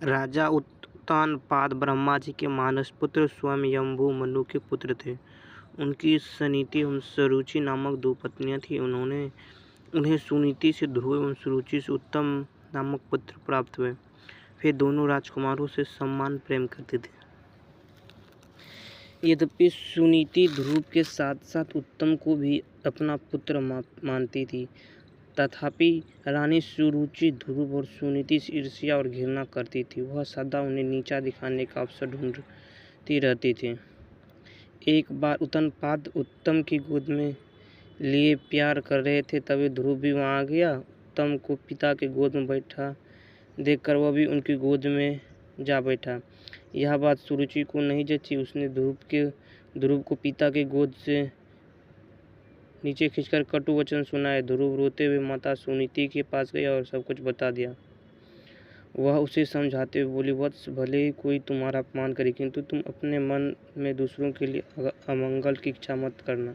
राजा उत्तानपाद ब्रह्मा जी के मानस पुत्र स्वयं यंभू मनु के पुत्र थे। उनकी सनीति एवं सुरुचि नामक दो पत्नियां थीं। उन्हें सुनीति से ध्रुव एवं सुरुचि से उत्तम नामक पुत्र प्राप्त हुए। वे दोनों राजकुमारों से समान प्रेम करते थे। यद्यपि सुनीति ध्रुव के साथ साथ उत्तम को भी अपना पुत्र मानती थी, तथापि रानी सुरुचि ध्रुव और सुनीति से ईर्ष्या और घृणा करती थी। वह सदा उन्हें नीचा दिखाने का अवसर ढूंढती रहती थी। एक बार उत्तानपाद उत्तम की गोद में लिए प्यार कर रहे थे, तभी ध्रुव भी वहां आ गया। उत्तम को पिता के गोद में बैठा देखकर वह भी उनकी गोद में जा बैठा। यह बात सुरुचि को नहीं जची। उसने ध्रुव को पिता के गोद से नीचे खींचकर कटु वचन सुनाए। ध्रुव रोते हुए माता सुनीति के पास गया और सब कुछ बता दिया। वह उसे समझाते हुए बोली, वत्स, भले ही कोई तुम्हारा अपमान करे, किंतु तुम अपने मन में दूसरों के लिए अमंगल की इच्छा मत करना।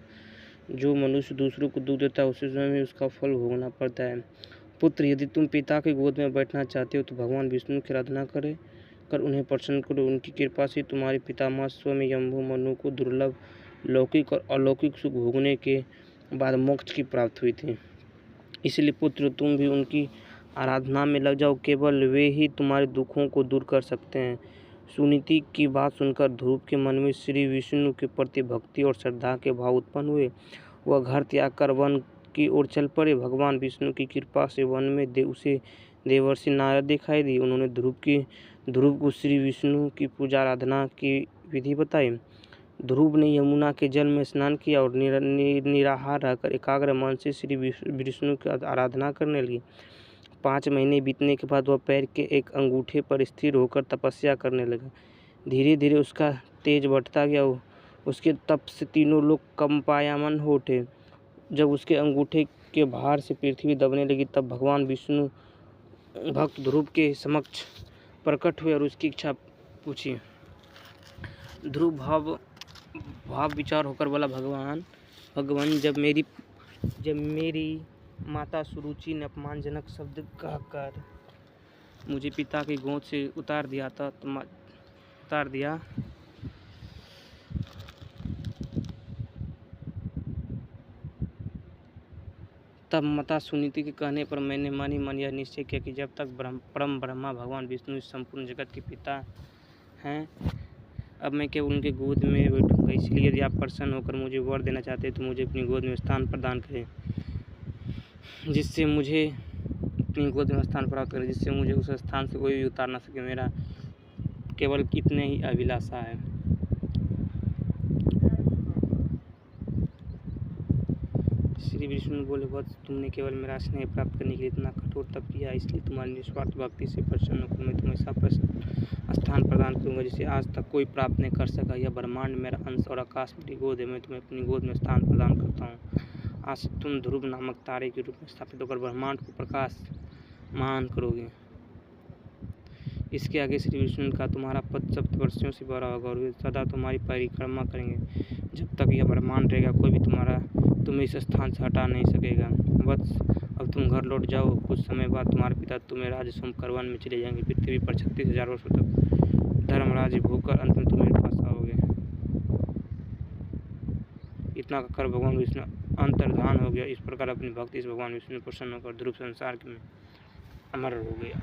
जो मनुष्य दूसरों को दुख देता है उसे स्वयं ही उसका फल भोगना पड़ता है। पुत्र, यदि तुम पिता के गोद में बैठना चाहते हो तो भगवान विष्णु की आराधना कर उन्हें प्रसन्न करो। उनकी कृपा से तुम्हारे पितामह स्वयं यंभू मनु को दुर्लभ लौकिक और अलौकिक सुख भोगने के बाद मोक्ष की प्राप्ति हुई थी। इसलिए पुत्र, तुम भी उनकी आराधना में लग जाओ। केवल वे ही तुम्हारे दुखों को दूर कर सकते हैं। सुनीति की बात सुनकर ध्रुव के मन में श्री विष्णु के प्रति भक्ति और श्रद्धा के भाव उत्पन्न हुए। वह घर त्याग कर वन की ओर चल पड़े। भगवान विष्णु की कृपा से वन में उसे देवर्षि नारद दिखाई दी। उन्होंने ध्रुव को श्री विष्णु की पूजा आराधना की विधि बताई। ध्रुव ने यमुना के जल में स्नान किया और निराहार रहकर एकाग्र मन से श्री विष्णु की आराधना करने लगी। 5 महीने बीतने के बाद वह पैर के एक अंगूठे पर स्थिर होकर तपस्या करने लगा। धीरे धीरे उसका तेज बढ़ता गया। उसके तप से तीनों लोग कंपायमान हो उठे। जब उसके अंगूठे के भार से पृथ्वी दबने लगी, तब भगवान विष्णु भक्त ध्रुव के समक्ष प्रकट हुए और उसकी इच्छा पूछी। ध्रुव भाव विचार होकर बोला, भगवान, जब मेरी माता सुरुचि ने अपमानजनक शब्द कहकर मुझे पिता की गोद से उतार दिया, तब माता सुनीति के कहने पर मैंने मन यह निश्चय किया कि जब तक परम ब्रह्मा भगवान विष्णु इस संपूर्ण जगत के पिता हैं, अब मैं केवल उनके गोद में बैठूंगा। इसलिए यदि आप प्रसन्न होकर मुझे वर देना चाहते हैं तो मुझे अपनी गोद में स्थान प्रदान करें, जिससे मुझे उस स्थान से कोई भी उतार ना सके। मेरा केवल इतने ही अभिलाषा है। श्री विष्णु बोले, वत्स, तुमने केवल मेरा स्नेह प्राप्त करने के लिए इतना कठोर तप किया, इसलिए तुम्हारी निस्वार्थ भक्ति से प्रसन्न होकर मैं तुम्हें ऐसा स्थान प्रदान करूंगा जिसे आज तक कोई प्राप्त नहीं कर सका। यह ब्रह्मांड मेरा अंश और आकाश मेरी गोद है। मैं तुम्हें अपनी गोद में स्थान प्रदान करता हूँ। आज से तुम ध्रुव नामक तारे के रूप में स्थापित होकर ब्रह्मांड को प्रकाशमान करोगे। इसके आगे श्री विष्णु का तुम्हारा पद सप्तवर्षियों से भरा होगा और वे सदा तुम्हारी परिक्रमा करेंगे। जब तक यह ब्रह्मांड रहेगा, कोई भी तुम्हें इस स्थान से हटा नहीं सकेगा। वत्स, अब तुम घर लौट जाओ। कुछ समय बाद तुम्हारे पिता तुम्हें राज्य सौंप कर वन में चले जाएंगे। पृथ्वी पर 36,000 वर्षों तक धर्मराज भोगकर अंत में तुम मेरे पास आओगे। इतना कहकर भगवान विष्णु अंतर्धान हो गया। इस प्रकार अपनी भक्ति से भगवान विष्णु प्रसन्न होकर ध्रुव संसार में अमर हो गया।